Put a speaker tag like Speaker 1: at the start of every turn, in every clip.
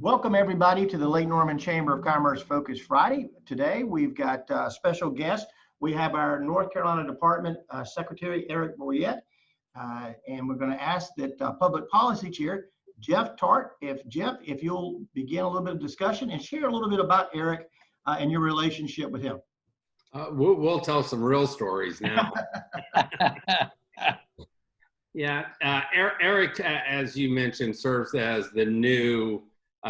Speaker 1: Welcome everybody to the Lake Norman Chamber of Commerce Focus Friday. Today we've got a special guest. We have our North Carolina Department Secretary Eric Boyette, and we're going to ask that Public Policy Chair Jeff Tarte, if you'll begin a little bit of discussion and share a little bit about Eric and your relationship with him.
Speaker 2: We'll tell some real stories now. Yeah, Eric, as you mentioned, serves as the new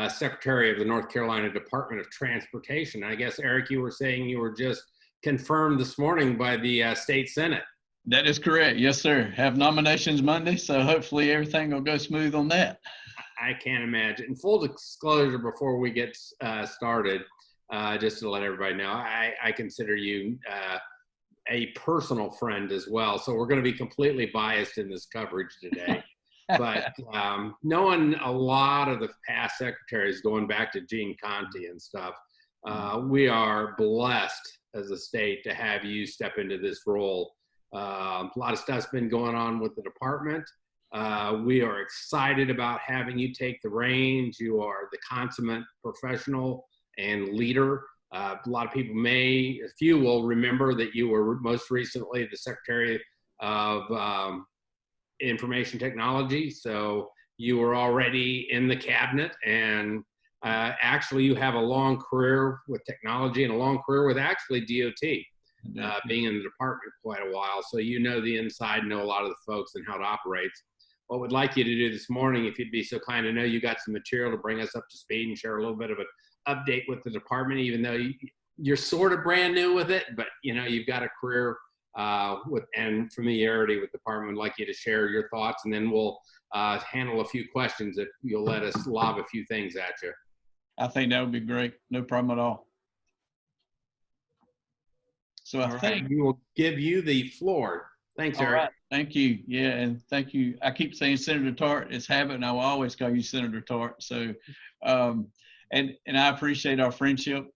Speaker 2: Secretary of the North Carolina Department of Transportation. I guess, Eric, you were saying you were just confirmed this morning by the State Senate.
Speaker 3: That is correct. Yes, sir. Have nominations Monday, so hopefully everything will go smooth on that.
Speaker 2: I can't imagine. Full disclosure before we get started, just to let everybody know, I consider you a personal friend as well. So we're going to be completely biased in this coverage today. But knowing a lot of the past secretaries going back to Gene Conti and stuff, we are blessed as a state to have you step into this role. A lot of stuff's been going on with the department. We are excited about having you take the reins. You are the consummate professional and leader. A lot of people a few will remember that you were most recently the Secretary of Information Technology. So you were already in the cabinet, and actually you have a long career with technology and a long career with actually DOT, being in the department quite a while. So you know the inside, know a lot of the folks and how it operates. What we'd like you to do this morning, if you'd be so kind, to know you got some material to bring us up to speed and share a little bit of an update with the department, even though you're sort of brand new with it, but you know, you've got a career and familiarity with the department. We'd like you to share your thoughts, and then we'll handle a few questions if you'll let us lob a few things at you.
Speaker 3: I think that would be great. No problem at all. So I think
Speaker 2: we will give you the floor. Thanks, Eric.
Speaker 3: All right. Thank you. Yeah, and thank you. I keep saying Senator Tarte. It's habit, and I will always call you Senator Tarte. So, and I appreciate our friendship.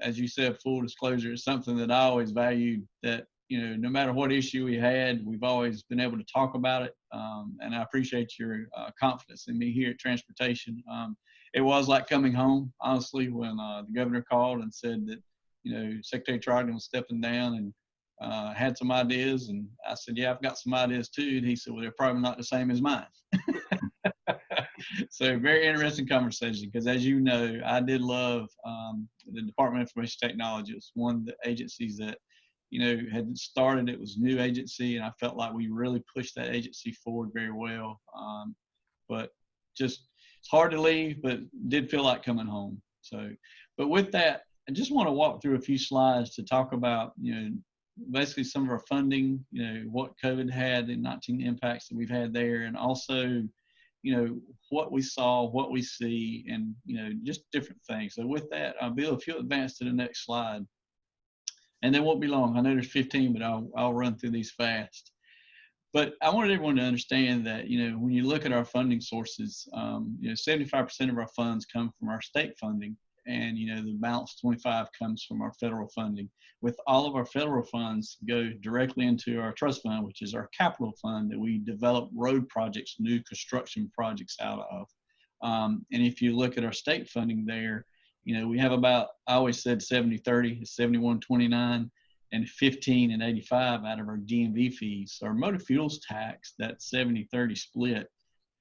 Speaker 3: As you said, full disclosure, it's something that I always valued, that, you know, no matter what issue we had, we've always been able to talk about it. And I appreciate your confidence in me here at Transportation. It was like coming home, honestly, when the governor called and said that, you know, Secretary Tarte was stepping down and had some ideas. And I said, yeah, I've got some ideas too. And he said, well, they're probably not the same as mine. So very interesting conversation, because as you know, I did love the Department of Information Technology. It was one of the agencies that, you know, had started. It was a new agency, and I felt like we really pushed that agency forward very well. But just, it's hard to leave, but did feel like coming home. So, but with that, I just want to walk through a few slides to talk about, you know, basically some of our funding, you know, what COVID had and 19 impacts that we've had there, and also, you know, what we saw, what we see, and, you know, just different things. So with that, Bill, if you'll advance to the next slide, and they won't be long. I know there's 15, but I'll run through these fast. But I wanted everyone to understand that, you know, when you look at our funding sources, you know, 75% of our funds come from our state funding, and, you know, the balance 25 comes from our federal funding. With all of our federal funds go directly into our trust fund, which is our capital fund that we develop road projects, new construction projects out of. And if you look at our state funding there, you know, we have about, I always said 70-30, 71-29, and 15 and 85 out of our DMV fees. So our motor fuels tax, that 70-30 split,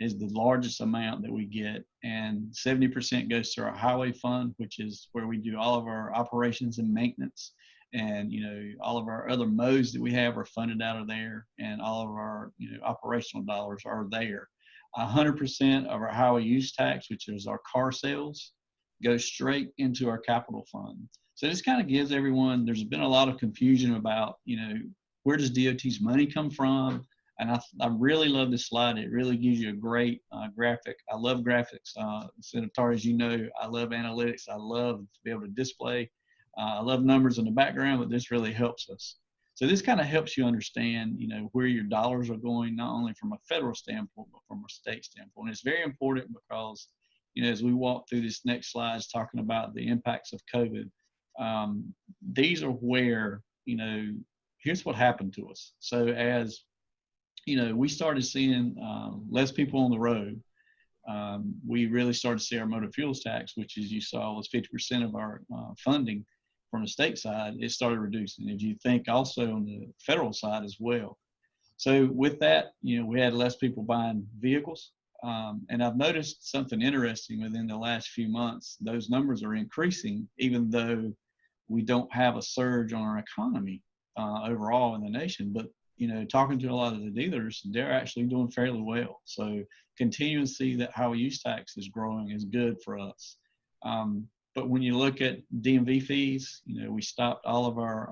Speaker 3: is the largest amount that we get, and 70% goes to our highway fund, which is where we do all of our operations and maintenance, and, you know, all of our other modes that we have are funded out of there, and all of our, you know, operational dollars are there. 100% of our highway use tax, which is our car sales, goes straight into our capital fund. So this kind of gives everyone, there's been a lot of confusion about, you know, where does DOT's money come from? And I really love this slide. It really gives you a great graphic. I love graphics. Senator Tarte, as you know, I love analytics. I love to be able to display. I love numbers in the background, but this really helps us. So this kind of helps you understand, you know, where your dollars are going, not only from a federal standpoint, but from a state standpoint. And it's very important because, you know, as we walk through this next slides talking about the impacts of COVID, these are where, you know, here's what happened to us. So as, you know, we started seeing less people on the road, we really started to see our motor fuels tax, which as you saw was 50% of our funding from the state side, it started reducing. If you think also on the federal side as well. So with that, we had less people buying vehicles. And I've noticed something interesting within the last few months. Those numbers are increasing, even though we don't have a surge on our economy overall in the nation. But, talking to a lot of the dealers, they're actually doing fairly well. So continuing to see that highway use tax is growing is good for us. But when you look at DMV fees, we stopped all of our,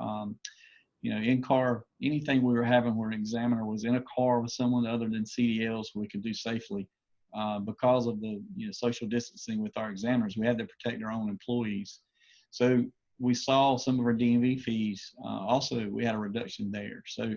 Speaker 3: in-car, anything we were having where an examiner was in a car with someone other than CDLs we could do safely. Because of the social distancing with our examiners, we had to protect our own employees. So we saw some of our DMV fees. Also, we had a reduction there. So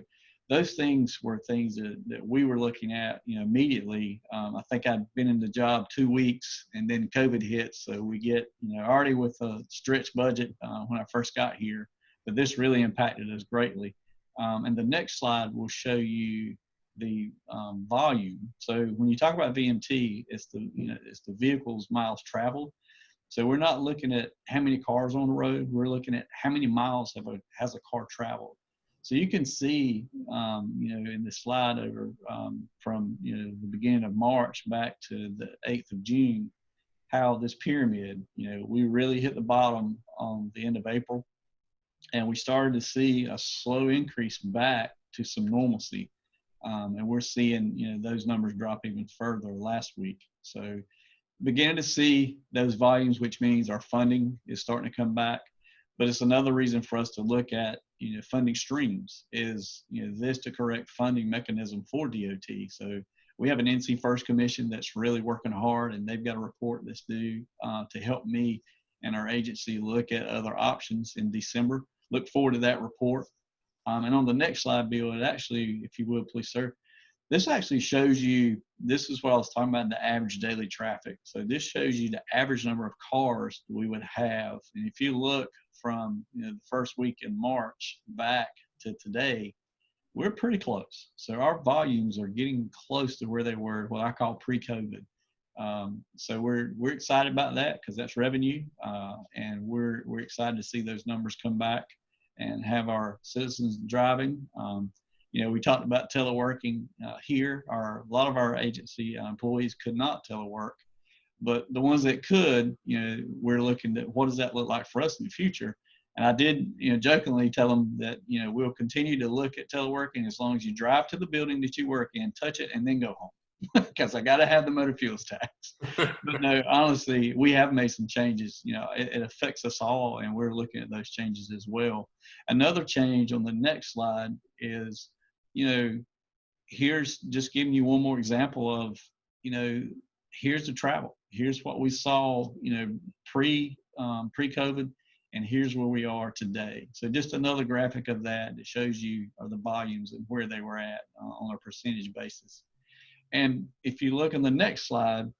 Speaker 3: those things were things that we were looking at, immediately. I think I'd been in the job 2 weeks and then COVID hit. So we get, already with a stretched budget when I first got here, but this really impacted us greatly. And the next slide will show you the volume. So when you talk about VMT, it's the vehicles miles traveled. So we're not looking at how many cars on the road. We're looking at how many miles has a car traveled. So you can see, in the slide over from the beginning of March back to the 8th of June, how this pyramid, we really hit the bottom on the end of April, and we started to see a slow increase back to some normalcy. And we're seeing, those numbers drop even further last week. So beginning to see those volumes, which means our funding is starting to come back. But it's another reason for us to look at, funding streams is, this the correct funding mechanism for DOT. So we have an NC First Commission that's really working hard, and they've got a report that's due to help me and our agency look at other options in December. Look forward to that report. And on the next slide, Bill, it actually, if you would, please, sir, this actually shows you, this is what I was talking about, the average daily traffic. So this shows you the average number of cars we would have. And if you look from the first week in March back to today, we're pretty close. So our volumes are getting close to where they were, what I call pre-COVID. So we're excited about that because that's revenue. And we're excited to see those numbers come back and have our citizens driving. We talked about teleworking here. A lot of our agency employees could not telework, but the ones that could, we're looking at what does that look like for us in the future. And I did, jokingly tell them that, we'll continue to look at teleworking as long as you drive to the building that you work in, touch it, and then go home. Because I got to have the motor fuels tax. But no, honestly, we have made some changes. It affects us all, and we're looking at those changes as well. Another change on the next slide is, here's just giving you one more example of, here's the travel. Here's what we saw, pre-COVID, and here's where we are today. So just another graphic of that shows you the volumes and where they were at on a percentage basis. And if you look on the next slide,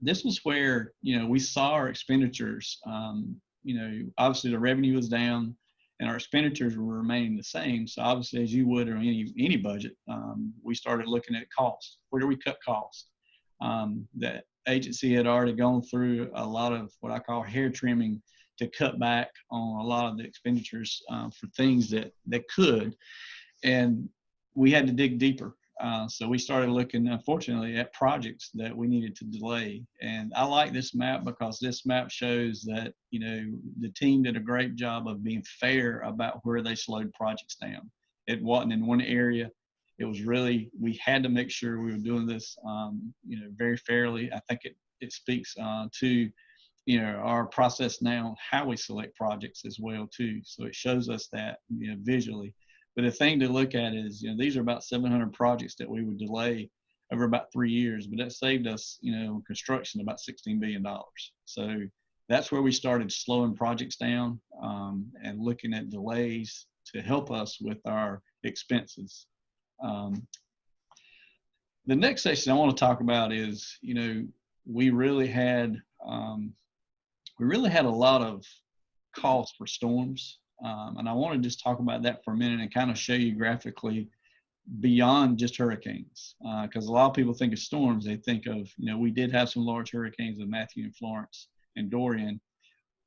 Speaker 3: this was where, we saw our expenditures, obviously the revenue was down and our expenditures were remaining the same. So obviously, as you would or any budget, we started looking at costs. Where do we cut costs? The agency had already gone through a lot of what I call hair trimming to cut back on a lot of the expenditures for things that could. And we had to dig deeper. So we started looking, unfortunately, at projects that we needed to delay. And I like this map because this map shows that, the team did a great job of being fair about where they slowed projects down. It wasn't in one area. It was really, we had to make sure we were doing this, very fairly. I think it speaks to, our process now, how we select projects as well, too. So it shows us that, visually. But the thing to look at is, these are about 700 projects that we would delay over about 3 years, but that saved us, construction about $16 billion. So that's where we started slowing projects down and looking at delays to help us with our expenses. The next section I want to talk about is, we really had a lot of costs for storms. And I want to just talk about that for a minute and kind of show you graphically beyond just hurricanes, because a lot of people think of storms. They think of, we did have some large hurricanes with Matthew and Florence and Dorian,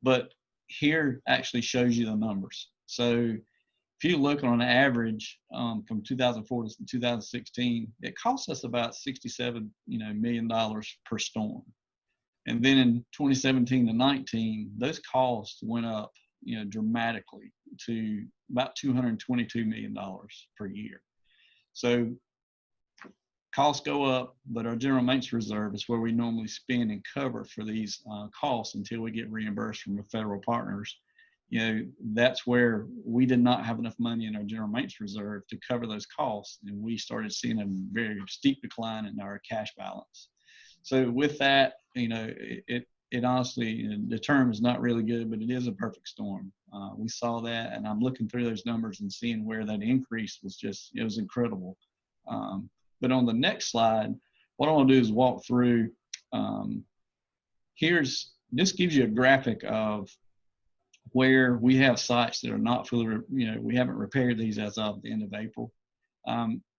Speaker 3: but here actually shows you the numbers. So if you look on average from 2004 to 2016, it cost us about $67 million per storm. And then in 2017 to 19, those costs went up dramatically to about $222 million per year. So costs go up, but our general maintenance reserve is where we normally spend and cover for these costs until we get reimbursed from the federal partners. That's where we did not have enough money in our general maintenance reserve to cover those costs, and we started seeing a very steep decline in our cash balance. So with that, it honestly, the term is not really good, but it is a perfect storm. We saw that, and I'm looking through those numbers and seeing where that increase was it was incredible. But on the next slide, what I want to do is walk through, this gives you a graphic of where we have sites that are not fully, we haven't repaired these as of the end of April.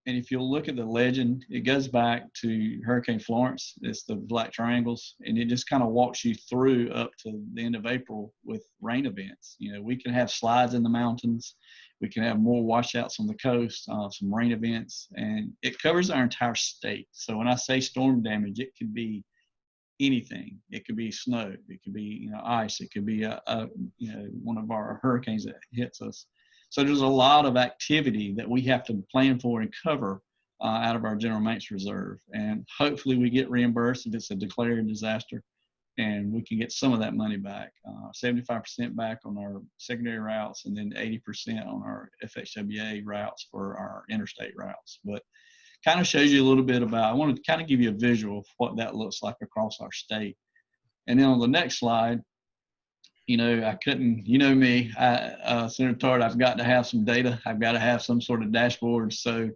Speaker 3: And if you'll look at the legend, it goes back to Hurricane Florence. It's the black triangles, and it just kind of walks you through up to the end of April with rain events. We can have slides in the mountains. We can have more washouts on the coast, some rain events, and it covers our entire state. So when I say storm damage, it could be anything. It could be snow. It could be, ice. It could be one of our hurricanes that hits us. So there's a lot of activity that we have to plan for and cover out of our general maintenance reserve. And hopefully we get reimbursed if it's a declared disaster, and we can get some of that money back, 75% back on our secondary routes, and then 80% on our FHWA routes for our interstate routes. But kind of shows you a little bit about, I wanted to kind of give you a visual of what that looks like across our state. And then on the next slide, I couldn't, me, Senator Tarte, I've got to have some data. I've got to have some sort of dashboard. So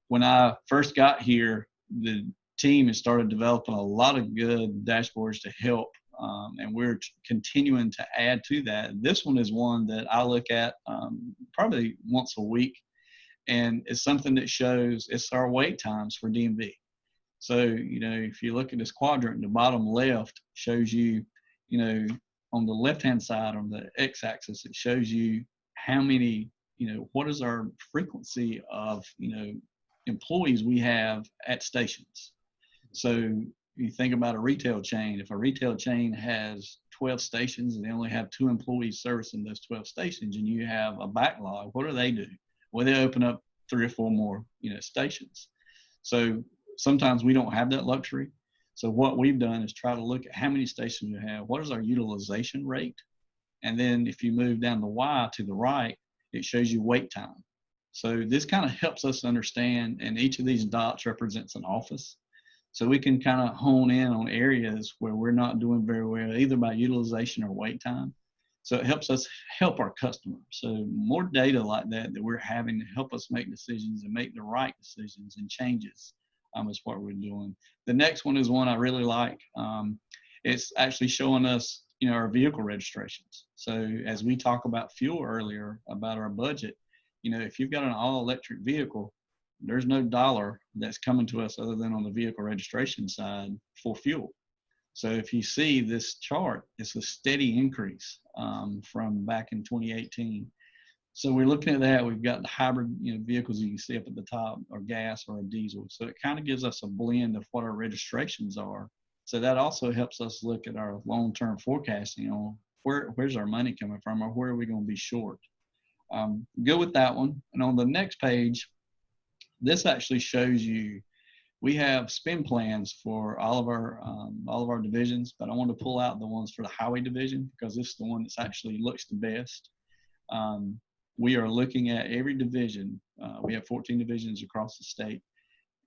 Speaker 3: when I first got here, the team has started developing a lot of good dashboards to help. And we're continuing to add to that. This one is one that I look at probably once a week. And it's something that shows it's our wait times for DMV. So, if you look at this quadrant, the bottom left shows you, on the left-hand side on the x-axis, it shows you how many, what is our frequency of, employees we have at stations. So you think about a retail chain. If a retail chain has 12 stations and they only have 2 employees servicing those 12 stations, and you have a backlog, what do they do? Well, they open up 3 or 4 more, stations. So sometimes we don't have that luxury. So what we've done is try to look at how many stations you have, what is our utilization rate, and then if you move down the Y to the right, it shows you wait time. So this kind of helps us understand, and each of these dots represents an office. So we can kind of hone in on areas where we're not doing very well, either by utilization or wait time. So it helps us help our customers. So more data like that we're having to help us make decisions and make the right decisions and changes is what we're doing. The next one is one I really like. It's actually showing us, our vehicle registrations. So as we talk about fuel earlier, about our budget, if you've got an all-electric vehicle, there's no dollar that's coming to us other than on the vehicle registration side for fuel. So if you see this chart, it's a steady increase from back in 2018. So we're looking at that. We've got the hybrid vehicles you can see up at the top, or gas or a diesel. So it kind of gives us a blend of what our registrations are. So that also helps us look at our long-term forecasting on where's our money coming from, or where are we going to be short. Go with that one. And on the next page, this actually shows you, we have spend plans for all of our divisions, but I want to pull out the ones for the highway division because this is the one that's actually looks the best. We are looking at every division. We have 14 divisions across the state,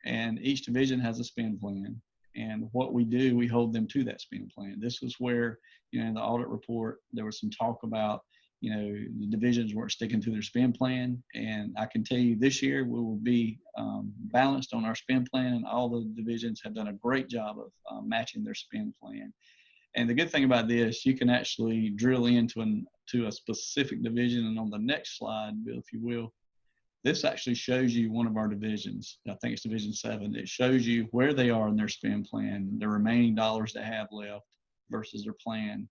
Speaker 3: and each division has a spend plan. And what we do, we hold them to that spend plan. This was where, in the audit report, there was some talk about, the divisions weren't sticking to their spend plan. And I can tell you this year we will be balanced on our spend plan, and all the divisions have done a great job of matching their spend plan. And the good thing about this, you can actually drill into a specific division. And on the next slide, Bill, if you will, This actually shows you one of our divisions. I think it's Division 7. It shows you where they are in their spend plan, the remaining dollars they have left versus their plan.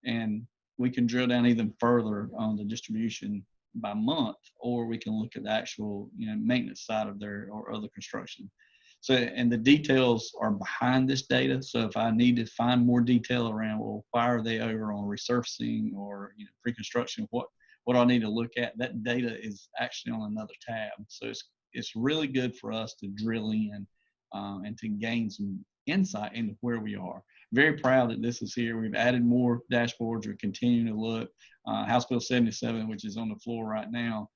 Speaker 3: And we can drill down even further on the distribution by month, or we can look at the actual, maintenance side of their or other construction. So, and the details are behind this data. So if I need to find more detail around, well, why are they over on resurfacing or pre-construction, what I need to look at, that data is actually on another tab. So it's really good for us to drill in and to gain some insight into where we are. Very proud that this is here. We've added more dashboards. We're continuing to look. House Bill 77, which is on the floor right now,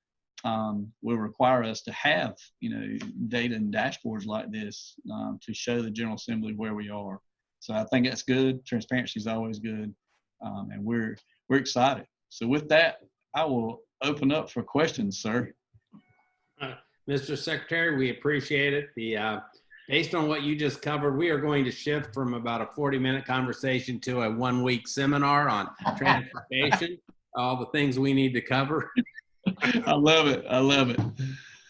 Speaker 3: will require us to have, data and dashboards like this to show the General Assembly where we are. So I think that's good. Transparency is always good, and we're excited. So with that, I will open up for questions, sir.
Speaker 2: Mr. Secretary, we appreciate it. Based on what you just covered, we are going to shift from about a 40-minute conversation to a 1-week seminar on transportation, all the things we need to cover.
Speaker 3: I love it. I love it.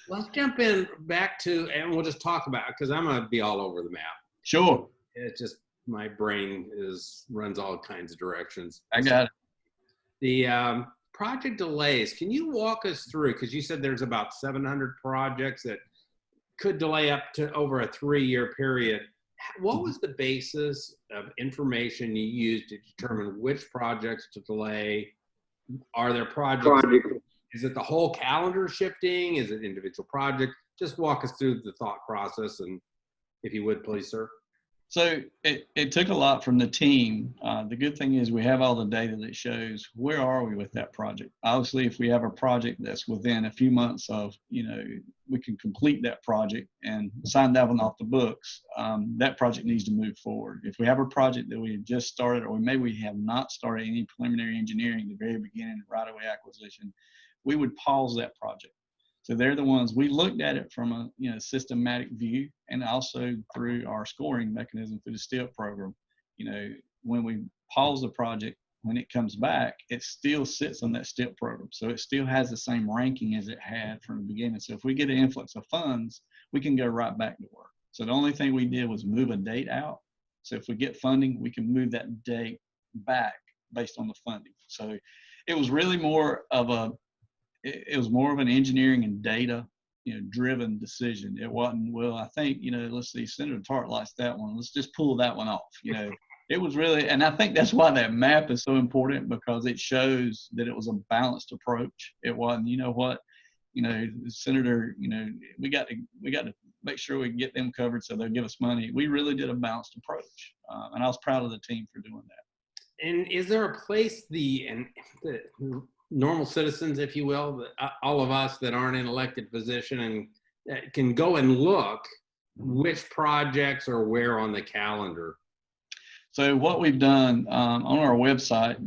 Speaker 2: Let's jump in back to, and we'll just talk about it because I'm going to be all over the map.
Speaker 3: Sure.
Speaker 2: It's just my brain runs all kinds of directions.
Speaker 3: I got it.
Speaker 2: The project delays, can you walk us through, because you said there's about 700 projects that could delay up to over a 3-year period. What was the basis of information you used to determine which projects to delay? Are there projects? Is it the whole calendar shifting? Is it individual project? Just walk us through the thought process, and if you would, please, sir.
Speaker 3: So it took a lot from the team. The good thing is we have all the data that shows where are we with that project. Obviously, if we have a project that's within a few months of, we can complete that project and sign that one off the books, that project needs to move forward. If we have a project that we have just started, or maybe we have not started any preliminary engineering at the very beginning, right-of-way acquisition, we would pause that project. So they're the ones, we looked at it from a systematic view, and also through our scoring mechanism through the STIP program. When we pause the project, when it comes back, it still sits on that STIP program. So it still has the same ranking as it had from the beginning. So if we get an influx of funds, we can go right back to work. So the only thing we did was move a date out. So if we get funding, we can move that date back based on the funding. So it was really more of an engineering and data, driven decision. It wasn't, well, I think, let's see, Senator Tarte likes that one. Let's just pull that one off. It was really, and I think that's why that map is so important, because it shows that it was a balanced approach. It wasn't, Senator, we got to make sure we can get them covered so they'll give us money. We really did a balanced approach, and I was proud of the team for doing that.
Speaker 2: And is there a place the normal citizens, if you will, all of us that aren't in elected position and can go and look which projects are where on the calendar?
Speaker 3: So what we've done on our website,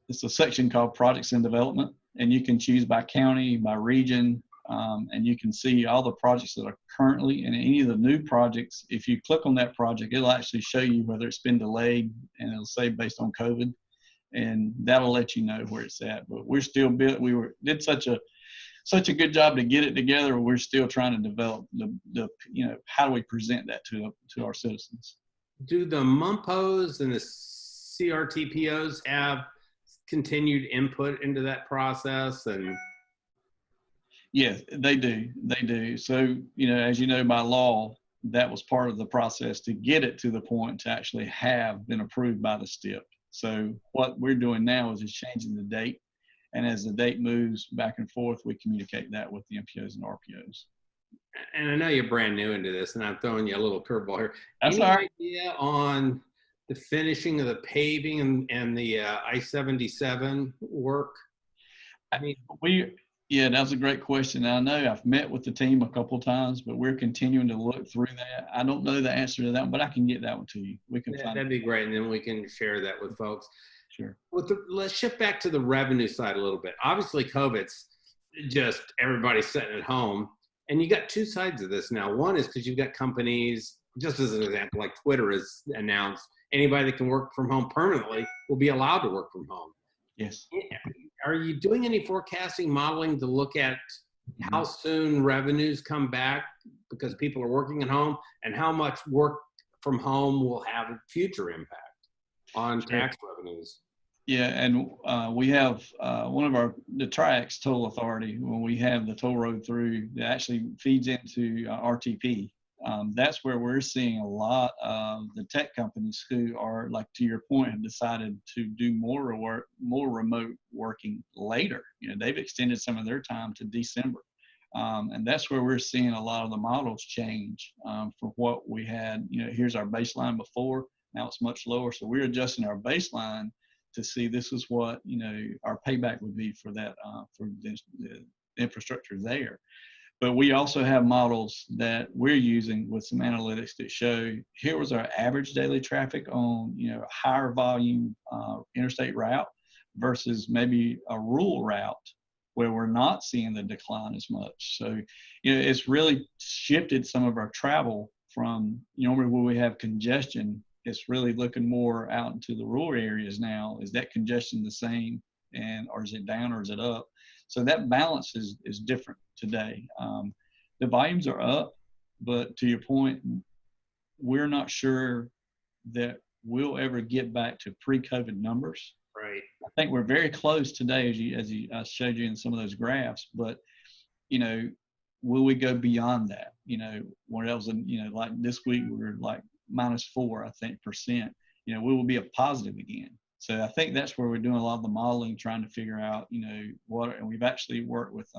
Speaker 3: it's a section called Projects in Development, and you can choose by county, by region, and you can see all the projects that are currently, and any of the new projects. If you click on that project, it'll actually show you whether it's been delayed, and it'll say based on COVID. And that'll let you know where it's at. But we're still did such a good job to get it together. We're still trying to develop the how do we present that to our citizens.
Speaker 2: Do the MUMPOs and the CRTPOs have continued input into that process? And
Speaker 3: yes, they do. So as you know, by law, that was part of the process to get it to the point to actually have been approved by the STIP. So what we're doing now is just changing the date. And as the date moves back and forth, we communicate that with the MPOs and RPOs.
Speaker 2: And I know you're brand new into this, and I'm throwing you a little curveball here.
Speaker 3: That's
Speaker 2: Any
Speaker 3: all right.
Speaker 2: idea on the finishing of the paving and the I-77 work?
Speaker 3: I mean, yeah, that's a great question. I know I've met with the team a couple of times, but we're continuing to look through that. I don't know the answer to that one, but I can get that one to you. We can find
Speaker 2: that'd be great, and then we can share that with folks.
Speaker 3: Sure.
Speaker 2: Let's shift back to the revenue side a little bit. Obviously, COVID's just everybody's sitting at home, and you got two sides of this now. One is because you've got companies, just as an example, like Twitter has announced anybody that can work from home permanently will be allowed to work from home.
Speaker 3: Yes.
Speaker 2: Are you doing any forecasting modeling to look at how soon revenues come back because people are working at home, and how much work from home will have a future impact on tax revenues.
Speaker 3: Yeah, and we have one of the TRIACS toll authority, when we have the toll road through, that actually feeds into RTP. That's where we're seeing a lot of the tech companies who are, like to your point, have decided to do more remote working later. They've extended some of their time to December. And that's where we're seeing a lot of the models change from what we had. Here's our baseline before, now it's much lower. So we're adjusting our baseline to see this is what, our payback would be for that, for the infrastructure there. But we also have models that we're using with some analytics that show here was our average daily traffic on, a higher volume interstate route versus maybe a rural route where we're not seeing the decline as much. So, it's really shifted some of our travel from, where we have congestion. It's really looking more out into the rural areas now. Is that congestion the same, or is it down, or is it up? So that balance is different today. The volumes are up, but to your point, we're not sure that we'll ever get back to pre-COVID numbers.
Speaker 2: Right.
Speaker 3: I think we're very close today, I showed you in some of those graphs. But will we go beyond that? What else? Like this week we were like -4%, I think. We will be a positive again. So I think that's where we're doing a lot of the modeling, trying to figure out, what. And we've actually worked with,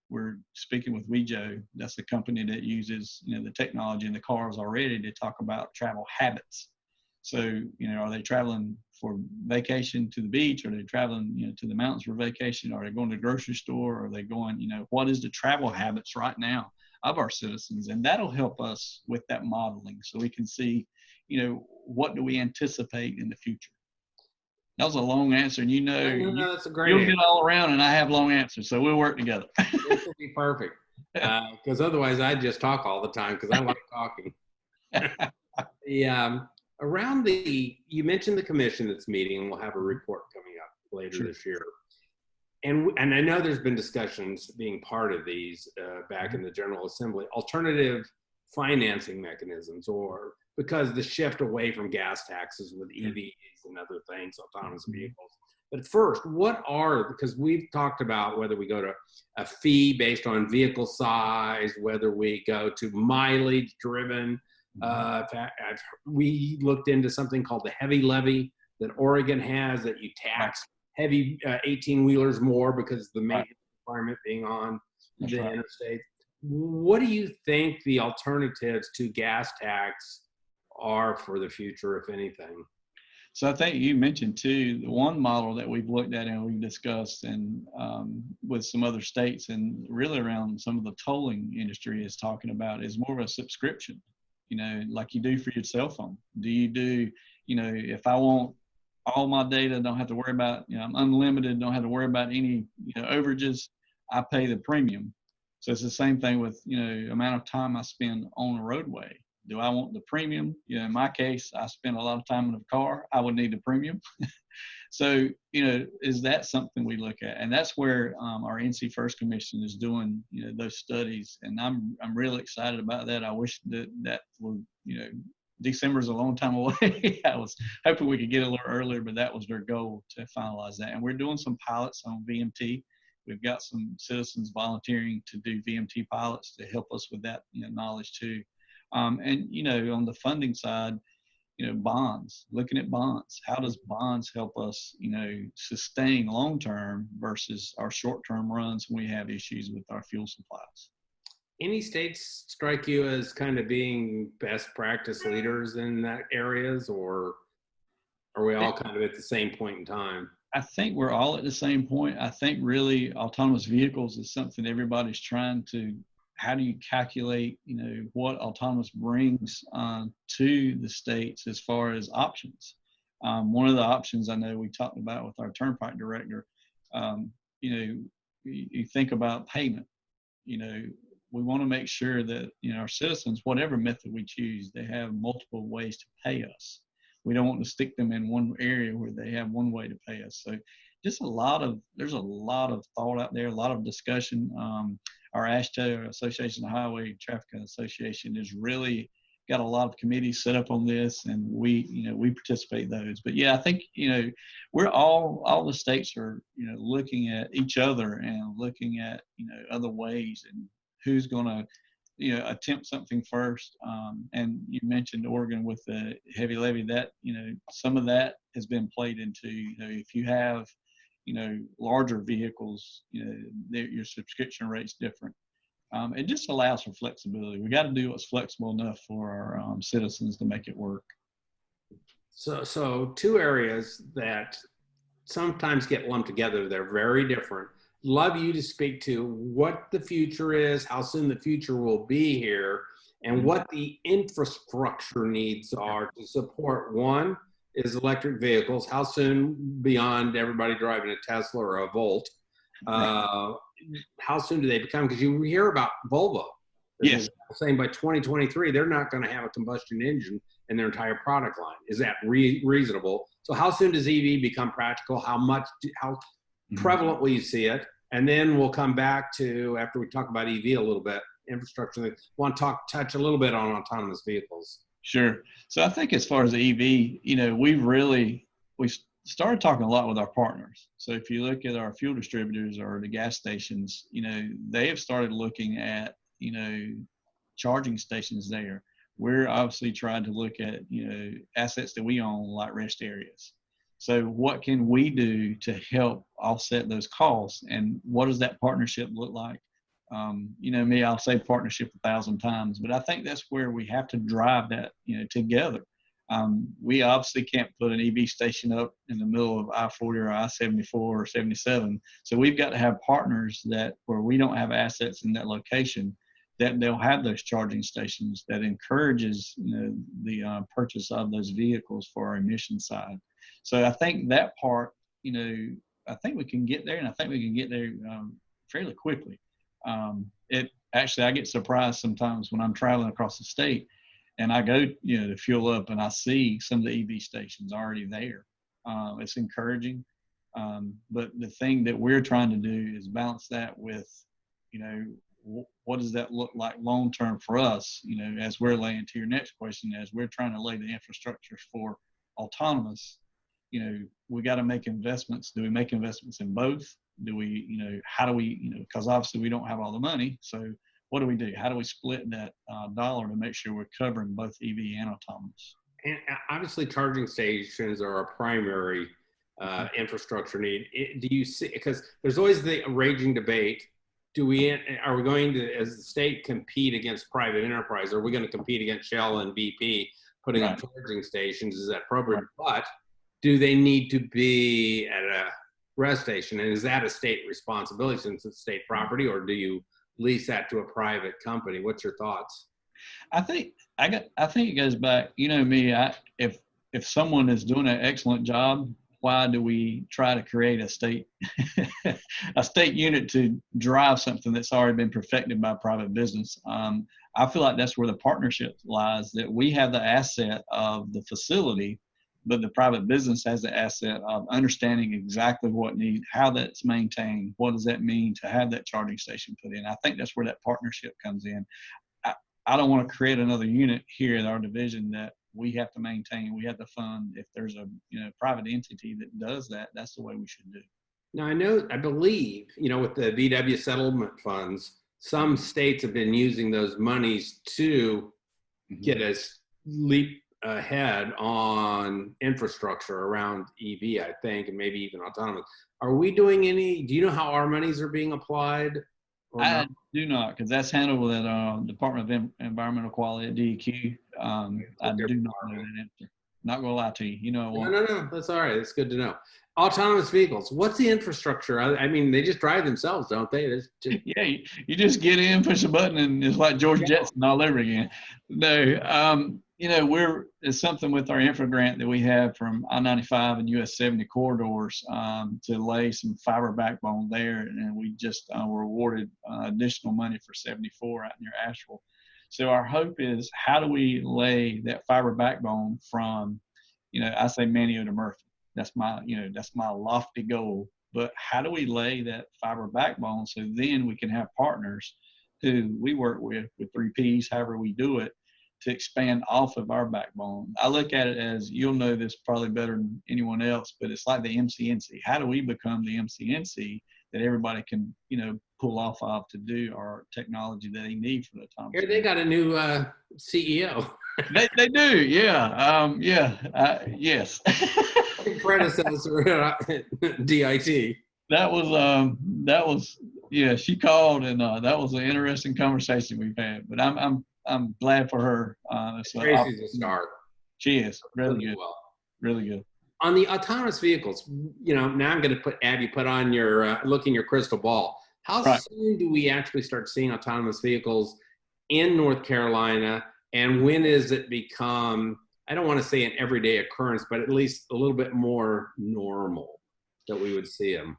Speaker 3: we're speaking with Wejo. That's the company that uses, the technology in the cars already to talk about travel habits. So, are they traveling for vacation to the beach? Are they traveling, to the mountains for vacation? Are they going to the grocery store? Are they going, what is the travel habits right now of our citizens? And that'll help us with that modeling, so we can see, what do we anticipate in the future? That was a long answer, and
Speaker 2: No, that's a great
Speaker 3: you'll
Speaker 2: answer.
Speaker 3: get all around, and I have long answers, so we'll work together.
Speaker 2: This will be perfect, because otherwise I just talk all the time because I like talking. You mentioned the commission that's meeting, and we'll have a report coming up later this year. And I know there's been discussions being part of these back in the General Assembly, alternative financing mechanisms, or because the shift away from gas taxes with EVs and other things, autonomous vehicles. But first, because we've talked about whether we go to a fee based on vehicle size, whether we go to mileage driven. We looked into something called the heavy levy that Oregon has, that you tax heavy 18-wheelers more because the maintenance requirement being on the interstate. What do you think the alternatives to gas tax are for the future, if anything?
Speaker 3: So I think you mentioned too, the one model that we've looked at and we've discussed, and with some other states, and really around some of the tolling industry is talking about, is more of a subscription, like you do for your cell phone. Do you do, if I want all my data, don't have to worry about, I'm unlimited, don't have to worry about any, overages, I pay the premium. So it's the same thing with, amount of time I spend on a roadway. Do I want the premium? In my case, I spend a lot of time in the car. I would need the premium. So, is that something we look at? And that's where our NC First Commission is doing, those studies. And I'm really excited about that. I wish that would, December is a long time away. I was hoping we could get a little earlier, but that was their goal, to finalize that. And we're doing some pilots on VMT. We've got some citizens volunteering to do VMT pilots to help us with that, knowledge too. And, on the funding side, bonds, looking at bonds. How does bonds help us, sustain long-term versus our short-term runs when we have issues with our fuel supplies?
Speaker 2: Any states strike you as kind of being best practice leaders in that areas, or are we all kind of at the same point in time?
Speaker 3: I think we're all at the same point. I think really autonomous vehicles is something everybody's trying to, how do you calculate, what autonomous brings to the states as far as options? One of the options I know we talked about with our turnpike director, you think about payment. We want to make sure that, our citizens, whatever method we choose, they have multiple ways to pay us. We don't want to stick them in one area where they have one way to pay us. So just there's a lot of thought out there, a lot of discussion. Our ASHTO, our Association of Highway Traffic Association, is really got a lot of committees set up on this, and we participate in those. But yeah, I think, we're all the states are, looking at each other and looking at, other ways and who's going to, attempt something first. And you mentioned Oregon with the heavy levy, that, some of that has been played into, if you have, larger vehicles, your subscription rate's different. It just allows for flexibility. We got to do what's flexible enough for our citizens to make it work.
Speaker 2: So two areas that sometimes get lumped together. They're very different. Love you to speak to what the future is, how soon the future will be here, and what the infrastructure needs are to support. One is electric vehicles. How soon, beyond everybody driving a Tesla or a Volt, how soon do they become? Because you hear about Volvo.
Speaker 3: Yes.
Speaker 2: Saying by 2023, they're not going to have a combustion engine in their entire product line. Is that reasonable? So how soon does EV become practical? How prevalent will you see it? And then we'll come back to, after we talk about EV a little bit, infrastructure, want to touch a little bit on autonomous vehicles.
Speaker 3: Sure. So I think as far as the EV, we started talking a lot with our partners. So if you look at our fuel distributors or the gas stations, they have started looking at, charging stations there. We're obviously trying to look at, assets that we own, like rest areas. So what can we do to help offset those costs? And what does that partnership look like? I'll say partnership 1,000 times, but I think that's where we have to drive that, together. We obviously can't put an EV station up in the middle of I-40 or I-74 or 77. So we've got to have partners where we don't have assets in that location, that they'll have those charging stations that encourages, the purchase of those vehicles for our emission side. So I think that part, I think we can get there, and I think we can get there fairly quickly. I get surprised sometimes when I'm traveling across the state and I go, to fuel up, and I see some of the EV stations already there. It's encouraging. But the thing that we're trying to do is balance that with, what does that look like long-term for us? As we're laying to your next question, as we're trying to lay the infrastructure for autonomous, we got to make investments. Do we make investments in both? Do we, how do we, because obviously we don't have all the money. So what do we do? How do we split that dollar to make sure we're covering both EV and autonomous?
Speaker 2: And obviously charging stations are a primary infrastructure need. Do you see, because there's always the raging debate, are we going to, as the state, compete against private enterprise? Are we going to compete against Shell and BP putting up charging stations? Is that appropriate? But do they need to be at a rest station? And is that a state responsibility since it's state property, or do you lease that to a private company? What's your thoughts?
Speaker 3: I think it goes back, me, if someone is doing an excellent job, why do we try to create a state unit to drive something that's already been perfected by private business? I feel like that's where the partnership lies, that we have the asset of the facility, but the private business has the asset of understanding exactly how that's maintained. What does that mean to have that charging station put in? I think that's where that partnership comes in. I don't want to create another unit here in our division that we have to maintain, we have to fund. If there's a private entity that does that, that's the way we should do.
Speaker 2: Now I believe, with the VW settlement funds, some states have been using those monies to get us leap ahead on infrastructure around EV, I think, and maybe even autonomous. Are we doing do you know how our monies are being applied?
Speaker 3: I do not, because that's handled with the Department of Environmental Quality at DEQ. I do not know that answer. Not going to lie to you.
Speaker 2: No, that's all right. It's good to know. Autonomous vehicles. What's the infrastructure? I mean, they just drive themselves, don't they?
Speaker 3: Yeah, you just get in, push a button, and it's like George Jetson all over again. No, it's something with our infra grant that we have from I-95 and US 70 corridors to lay some fiber backbone there, and we just were awarded additional money for 74 out near Asheville. So our hope is, how do we lay that fiber backbone from, I say Manteo to Murphy? that's my, that's my lofty goal. But how do we lay that fiber backbone so then we can have partners who we work with 3Ps, however we do it, to expand off of our backbone? I look at it as, you'll know this probably better than anyone else, but it's like the MCNC. How do we become the MCNC that everybody can, pull off of to do our technology that they need for the time?
Speaker 2: Here they got a new CEO.
Speaker 3: They do, yeah, yes.
Speaker 2: Predecessor at DIT.
Speaker 3: That was yeah. She called, and that was an interesting conversation we've had. But I'm glad for her.
Speaker 2: Tracy's a star.
Speaker 3: She is really good.
Speaker 2: Well.
Speaker 3: Really good.
Speaker 2: On the autonomous vehicles, now I'm going to have you put on your look in your crystal ball. How soon do we actually start seeing autonomous vehicles in North Carolina? And when does it become, I don't want to say an everyday occurrence, but at least a little bit more normal that we would see them?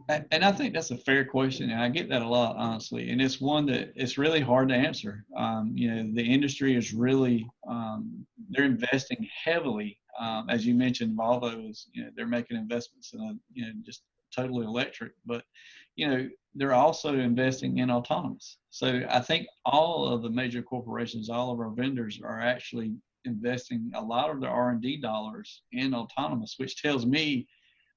Speaker 3: And I think that's a fair question, and I get that a lot, honestly. And it's one that it's really hard to answer. The industry is really, they're investing heavily. As you mentioned, Volvo is, they're making investments in just totally electric, but, they're also investing in autonomous. So I think all of the major corporations, all of our vendors are actually investing a lot of their R&D dollars in autonomous, which tells me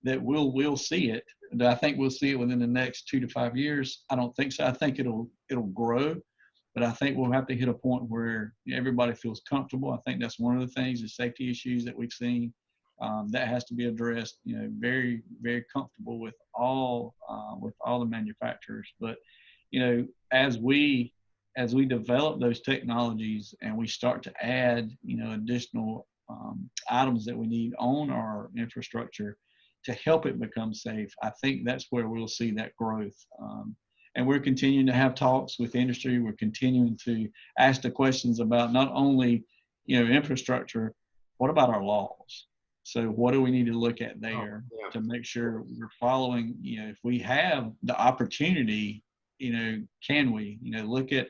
Speaker 3: that we'll see it. Do I think we'll see it within the next 2 to 5 years? I don't think so. I think it'll grow, but I think we'll have to hit a point where everybody feels comfortable. I think that's one of the things, the safety issues that we've seen, that has to be addressed. Very, very comfortable with all the manufacturers. But as we develop those technologies and we start to add additional items that we need on our infrastructure to help it become safe, I think that's where we'll see that growth. And we're continuing to have talks with industry. We're continuing to ask the questions about not only, infrastructure, what about our laws? So what do we need to look at there to make sure we're following, if we have the opportunity, can we, look at,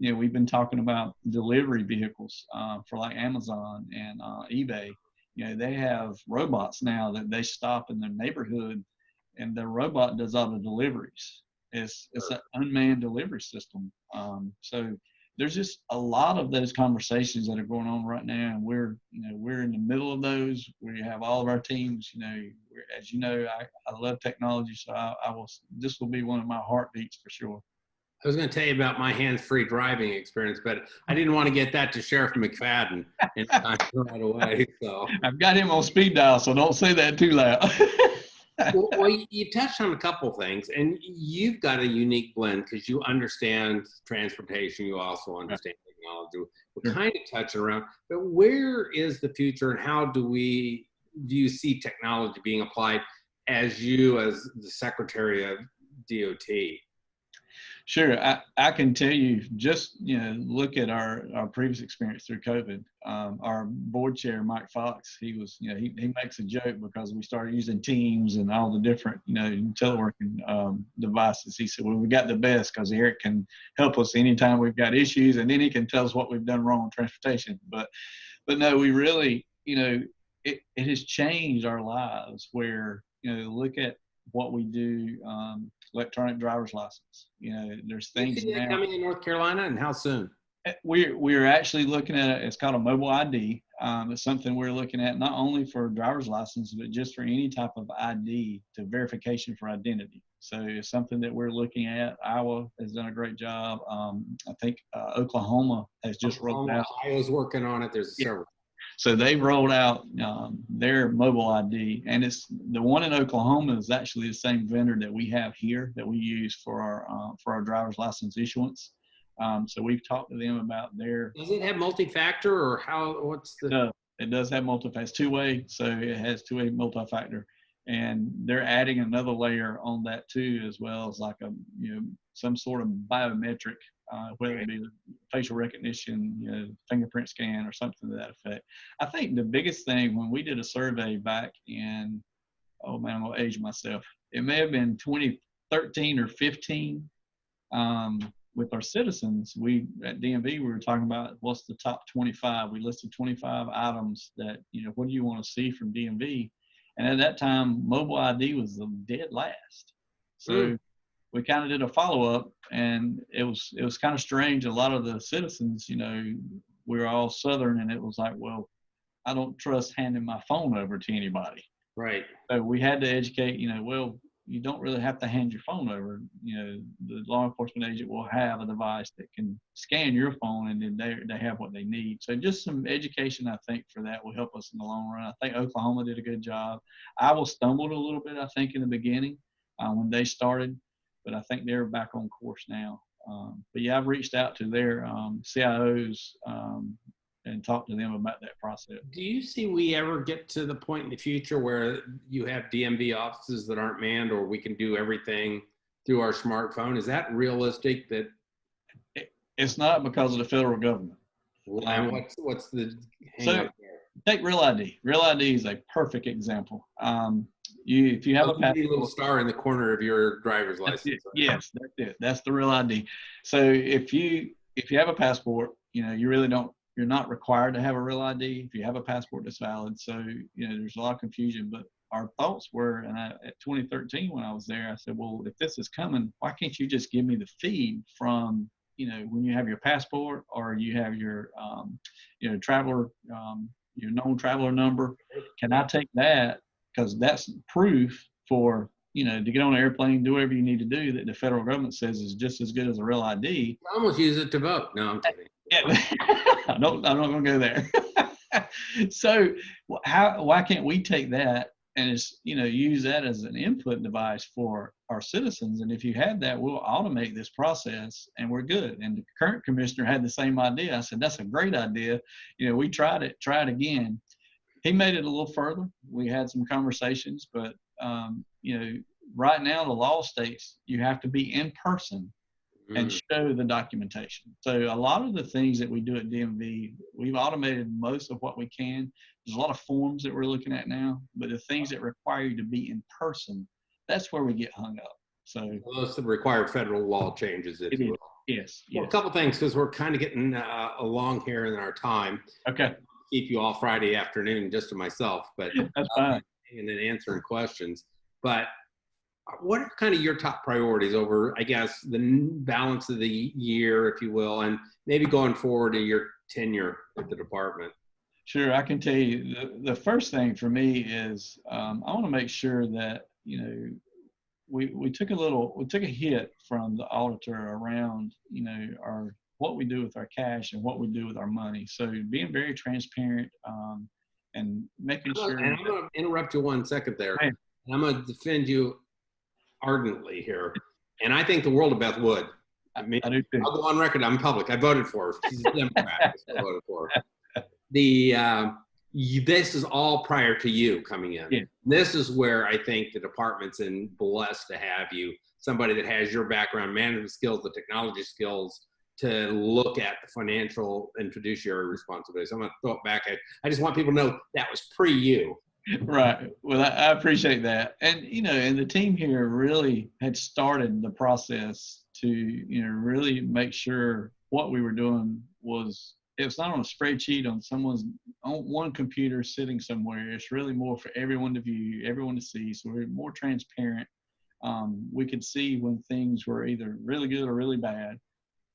Speaker 3: we've been talking about delivery vehicles for like Amazon and eBay. They have robots now that they stop in their neighborhood, and the robot does all the deliveries. It's an unmanned delivery system. So there's just a lot of those conversations that are going on right now, and we're in the middle of those. We have all of our teams. As you know, I love technology, so this will be one of my heartbeats for sure.
Speaker 2: I was going to tell you about my hands-free driving experience, but I didn't want to get that to Sheriff McFadden in time right away. So
Speaker 3: I've got him on speed dial, so don't say that too loud.
Speaker 2: well, you touched on a couple things, and you've got a unique blend because you understand transportation. You also understand technology. We're kind of touching around, but where is the future, and how do you see technology being applied as the Secretary of DOT?
Speaker 3: Sure. I can tell you, just, look at our previous experience through COVID. Our board chair, Mike Fox, he was, he makes a joke because we started using Teams and all the different, teleworking devices. He said, well, we got the best because Eric can help us anytime we've got issues, and then he can tell us what we've done wrong in transportation. But no, we really, it has changed our lives where, look at what we do, electronic driver's license. There's things now
Speaker 2: coming in North Carolina, and how soon?
Speaker 3: We're actually looking at it. It's called a mobile ID. It's something we're looking at not only for driver's license, but just for any type of ID to verification for identity. So it's something that we're looking at. Iowa has done a great job. I think Oklahoma has just rolled out.
Speaker 2: Iowa's working on it. There's several.
Speaker 3: So they rolled out their mobile ID, and it's the one in Oklahoma is actually the same vendor that we have here that we use for our driver's license issuance. So we've talked to them about their.
Speaker 2: Does it have multi-factor, or how? What's the?
Speaker 3: It does have multi-factor. It's two-way, so it has two-way multi-factor, and they're adding another layer on that too, as well as like some sort of biometric. Whether it be facial recognition, fingerprint scan, or something to that effect. I think the biggest thing when we did a survey back in, oh man, I'm gonna age myself. It may have been 2013 or 15. With our citizens, we at DMV we were talking about what's the top 25. We listed 25 items that what do you want to see from DMV, And at that time, mobile ID was the dead last. So we kind of did a follow-up, and it was kind of strange. A lot of the citizens, you know, we were all Southern, and it was like, well, I don't trust handing my phone over to anybody.
Speaker 2: Right.
Speaker 3: So we had to educate, you know, well, you don't really have to hand your phone over. You know, the law enforcement agent will have a device that can scan your phone, and then they have what they need. So just some education, I think, for that will help us in the long run. I think Oklahoma did a good job. Iowa stumbled a little bit, I think, in the beginning when they started, but I think they're back on course now. But yeah, I've reached out to their CIOs and talked to them about that process.
Speaker 2: Do you see we ever get to the point in the future where you have DMV offices that aren't manned, or we can do everything through our smartphone? Is that realistic? That
Speaker 3: it's not, because of the federal government.
Speaker 2: and what's the hang
Speaker 3: So
Speaker 2: up there?
Speaker 3: take Real ID. Real ID is a perfect example. If you have a passport,
Speaker 2: little star in the corner of your driver's
Speaker 3: that's
Speaker 2: license.
Speaker 3: it. Yes, that's it. That's the Real ID. So if you have a passport, you know, you're not required to have a Real ID if you have a passport that's valid. So, you know, there's a lot of confusion, but our thoughts were, and at 2013 when I was there, I said, well, if this is coming, why can't you just give me the feed from, you know, when you have your passport, or you have your, you know, traveler, your known traveler number? Can I take that? Because that's proof for, you know, to get on an airplane, do whatever you need to do, that the federal government says is just as good as a Real ID.
Speaker 2: I almost use it to vote. No, I'm kidding.
Speaker 3: Yeah. I'm not going to go there. So why can't we take that and you know, use that as an input device for our citizens? And if you had that, we'll automate this process and we're good. And the current commissioner had the same idea. I said, that's a great idea. You know, we tried it, try it again. He made it a little further. We had some conversations, but you know, right now the law states you have to be in person and show the documentation. So a lot of the things that we do at DMV, we've automated most of what we can. There's a lot of forms that we're looking at now, but the things that require you to be in person, that's where we get hung up. So
Speaker 2: those required federal law changes, if you will.
Speaker 3: Yes.
Speaker 2: Well, a couple things, because we're kind of getting along here in our time.
Speaker 3: Okay.
Speaker 2: Keep you all Friday afternoon just to myself, but
Speaker 3: that's fine.
Speaker 2: And then answering questions. But what are kind of your top priorities over, I guess, the balance of the year, if you will, and maybe going forward in your tenure at the department?
Speaker 3: Sure, I can tell you the first thing for me is I want to make sure that, you know, we took a hit from the auditor around, you know, what we do with our cash and what we do with our money. So being very transparent and making sure.
Speaker 2: And I'm going to interrupt you 1 second there.
Speaker 3: Hey.
Speaker 2: I'm going to defend you ardently here. And I think the world of Beth Wood. I mean,
Speaker 3: I do too.
Speaker 2: I'll go on record. I'm public. I voted for her. She's a Democrat. I still voted for her. This is all prior to you coming in.
Speaker 3: Yeah.
Speaker 2: This is where I think the department's blessed to have you, somebody that has your background, management skills, the technology skills, to look at the financial and fiduciary responsibilities. I'm going to throw it back. I just want people to know that was pre-you.
Speaker 3: Right. Well, I appreciate that. And, you know, and the team here really had started the process to, you know, really make sure what we were doing it's not on a spreadsheet on one computer sitting somewhere. It's really more for everyone to view, everyone to see. So we're more transparent. We could see when things were either really good or really bad.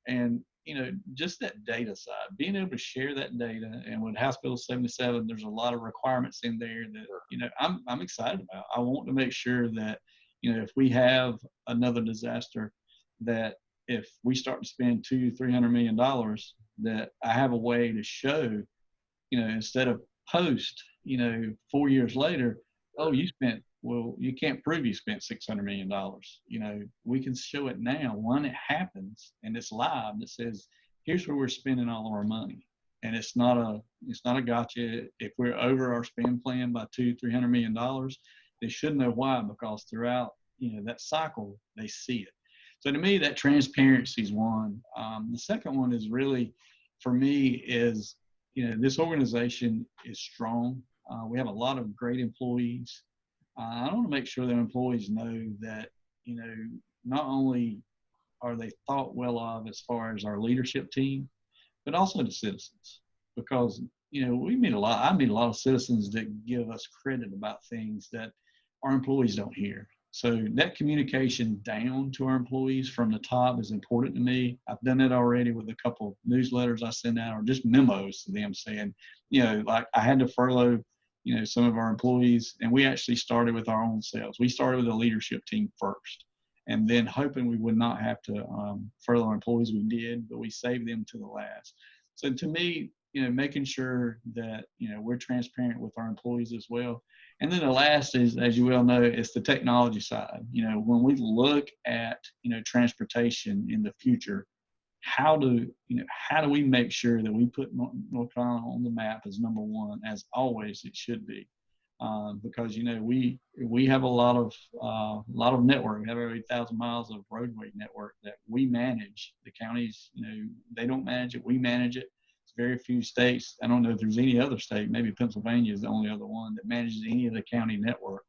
Speaker 3: And, you know, just that data side, being able to share that data. And with House Bill 77, there's a lot of requirements in there that, you know, I'm excited about. I want to make sure that, you know, if we have another disaster, that if we start to spend $200-300 million, that I have a way to show, you know, instead of post, you know, 4 years later, oh, you can't prove you spent $600 million. You know, we can show it now when it happens and it's live that says, here's where we're spending all of our money. And it's not a gotcha. If we're over our spend plan by $200-300 million, they should know why, because throughout, you know, that cycle, they see it. So to me, that transparency is one. The second one is really, for me, is, you know, this organization is strong. We have a lot of great employees. I want to make sure that employees know that, you know, not only are they thought well of as far as our leadership team, but also the citizens. Because we meet a lot. I meet a lot of citizens that give us credit about things that our employees don't hear. So that communication down to our employees from the top is important to me. I've done it already with a couple of newsletters I send out, or just memos to them saying, like I had to furlough, some of our employees, and we actually started with our own selves. We started with the leadership team first, and then hoping we would not have to furlough our employees, we did, but we saved them to the last. So to me, making sure that, we're transparent with our employees as well. And then the last is, as you well know, it's the technology side. When we look at, transportation in the future, how do we make sure that we put North Carolina on the map as number one, as always it should be? Because, we have a lot of network. We have over 8,000 miles of roadway network that we manage. The counties, they don't manage it. We manage it. Very few states. I don't know if there's any other state, maybe Pennsylvania is the only other one that manages any of the county network.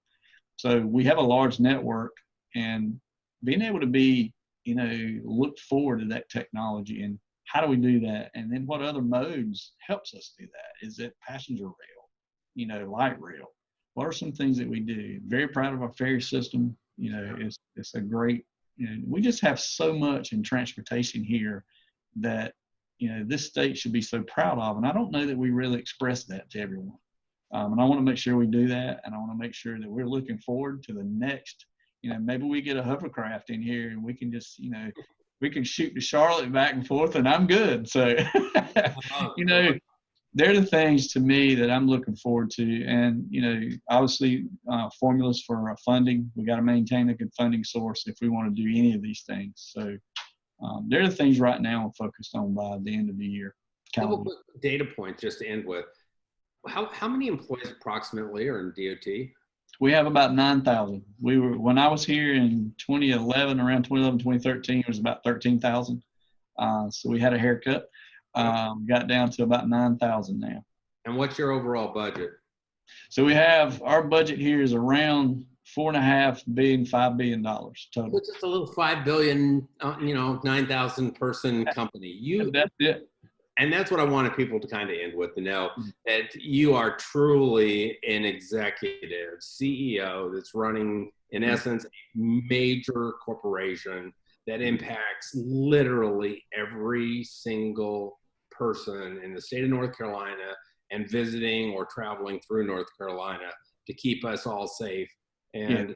Speaker 3: So we have a large network, and being able to be, look forward to that technology, and how do we do that? And then what other modes helps us do that? Is it passenger rail, light rail? What are some things that we do? Very proud of our ferry system. It's a great, we just have so much in transportation here that this state should be so proud of. And I don't know that we really express that to everyone. And I want to make sure we do that. And I want to make sure that we're looking forward to the next, maybe we get a hovercraft in here and we can just, we can shoot to Charlotte back and forth and I'm good. So, they're the things to me that I'm looking forward to. And, obviously formulas for funding, we got to maintain a good funding source if we want to do any of these things. So, there are things right now I'm focused on by the end of the year.
Speaker 2: A couple quick data points just to end with. How many employees approximately are in DOT?
Speaker 3: We have about 9,000. When I was here in 2011, around 2011, 2013, it was about 13,000. So we had a haircut. Got down to about 9,000 now.
Speaker 2: And what's your overall budget?
Speaker 3: So we have, our budget here is around $4.5 billion, $5 billion total.
Speaker 2: It's just a little $5 billion, 9,000 person company.
Speaker 3: That's it.
Speaker 2: And that's what I wanted people to kind of end with, to know that you are truly an executive CEO that's running, in essence, a major corporation that impacts literally every single person in the state of North Carolina and visiting or traveling through North Carolina to keep us all safe. And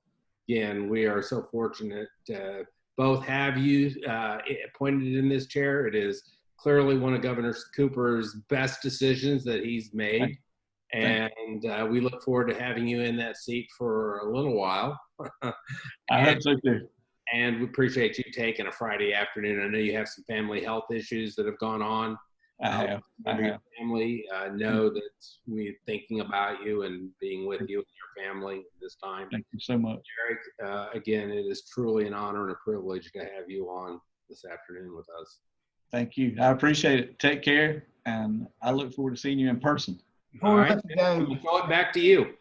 Speaker 2: again, we are so fortunate to both have you appointed in this chair. It is clearly one of Governor Cooper's best decisions that he's made. And we look forward to having you in that seat for a little while.
Speaker 3: I hope so too.
Speaker 2: And we appreciate you taking a Friday afternoon. I know you have some family health issues that have gone on.
Speaker 3: I have.
Speaker 2: Your family know that we're thinking about you and being with you and your family this time.
Speaker 3: Thank you so much.
Speaker 2: Eric, again, it is truly an honor and a privilege to have you on this afternoon with us.
Speaker 3: Thank you. I appreciate it. Take care, and I look forward to seeing you in person.
Speaker 1: Before we let you go,
Speaker 2: we'll throw it back to you.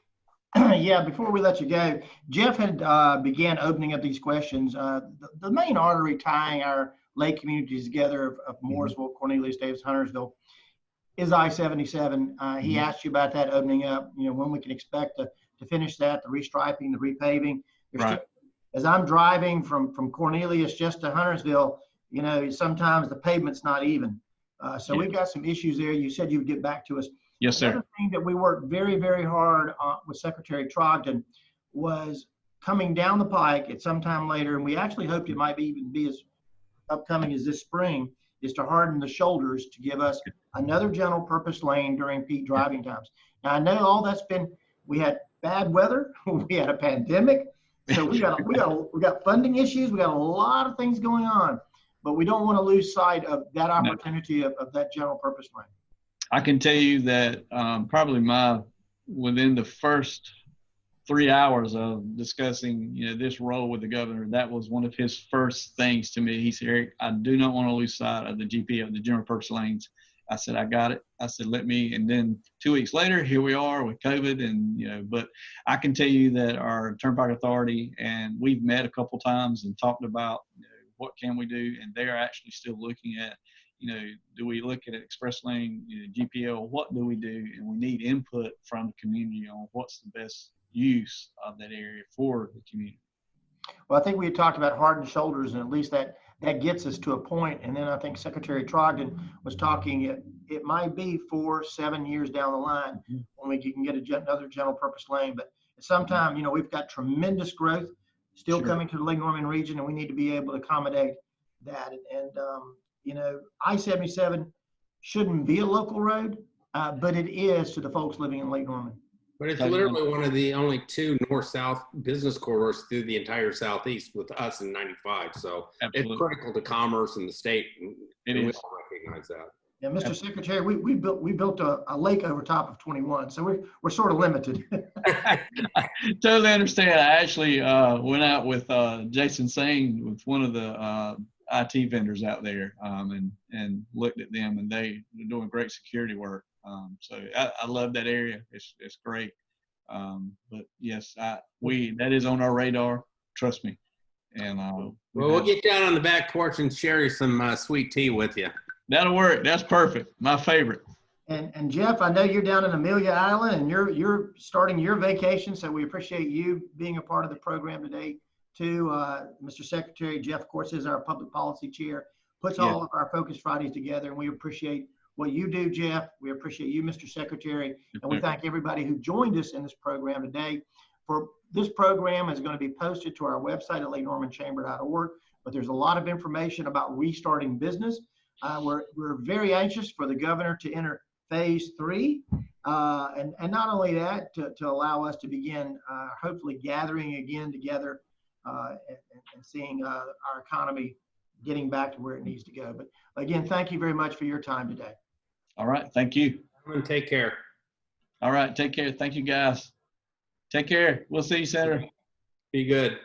Speaker 1: Yeah, before we let you go, Jeff had began opening up these questions. The main artery tying our lake communities together of Mooresville, Cornelius, Davis, Huntersville is I-77. He asked you about that opening up, when we can expect to finish that, the restriping, the repaving.
Speaker 3: Right.
Speaker 1: As I'm driving from Cornelius just to Huntersville, sometimes the pavement's not even. So we've got some issues there. You said you would get back to us.
Speaker 3: Yes, sir.
Speaker 1: Another thing that we worked very, very hard with Secretary Trogdon was coming down the pike at some time later, and we actually hoped it might even be as upcoming as this spring, is to harden the shoulders to give us another general purpose lane during peak driving times. Now, I know all that's we had bad weather, we had a pandemic, so we got funding issues, we got a lot of things going on, but we don't want to lose sight of that opportunity of that general purpose lane.
Speaker 3: I can tell you that probably within the first 3 hours of discussing, this role with the governor, that was one of his first things to me. He said, Eric, I do not want to lose sight of the GP, of the general purpose lanes. I said, I got it. I said, and then 2 weeks later, here we are with COVID. And, but I can tell you that our Turnpike Authority, and we've met a couple times and talked about, what can we do? And they're actually still looking at, do we look at express lane, GPL? What do we do? And we need input from the community on what's the best use of that area for the community.
Speaker 1: Well, I think we had talked about heart and shoulders, and at least that gets us to a point. And then I think Secretary Trogdon was talking, it might be 4-7 years down the line when we can get another general purpose lane. But at some time, we've got tremendous growth still coming to the Lake Norman region, and we need to be able to accommodate that. And I-77 shouldn't be a local road, but it is to the folks living in Lake Norman.
Speaker 2: But it's literally one of the only 2 north-south business corridors through the entire southeast with us in 95. So It's critical to commerce in the state.
Speaker 3: It is.
Speaker 2: We all recognize that.
Speaker 1: Yeah, Mr. Secretary, we built a lake over top of 21, so we're sort of limited.
Speaker 3: Totally understand. I actually went out with Jason Sane with one of the IT vendors out there and looked at them, and they're doing great security work. So I love that area. It's great. But yes, that is on our radar. Trust me. And
Speaker 2: we'll get down on the back porch and share some sweet tea with you.
Speaker 3: That'll work. That's perfect. My favorite.
Speaker 1: And Jeff, I know you're down in Amelia Island and you're starting your vacation, so we appreciate you being a part of the program today too. Mr. Secretary, Jeff, of course, is our public policy chair, puts all of our Focus Fridays together, and we appreciate what you do, Jeff. We appreciate you, Mr. Secretary, and we thank everybody who joined us in this program today. For this program is going to be posted to our website at lakenormanchamber.org, but there's a lot of information about restarting business. We're very anxious for the governor to enter phase 3, and not only that, to allow us to begin hopefully gathering again together and seeing our economy getting back to where it needs to go. But again, thank you very much for your time today.
Speaker 3: All right. Thank you.
Speaker 2: Take care.
Speaker 3: All right. Take care. Thank you, guys. Take care. We'll see you Saturday.
Speaker 2: Be good.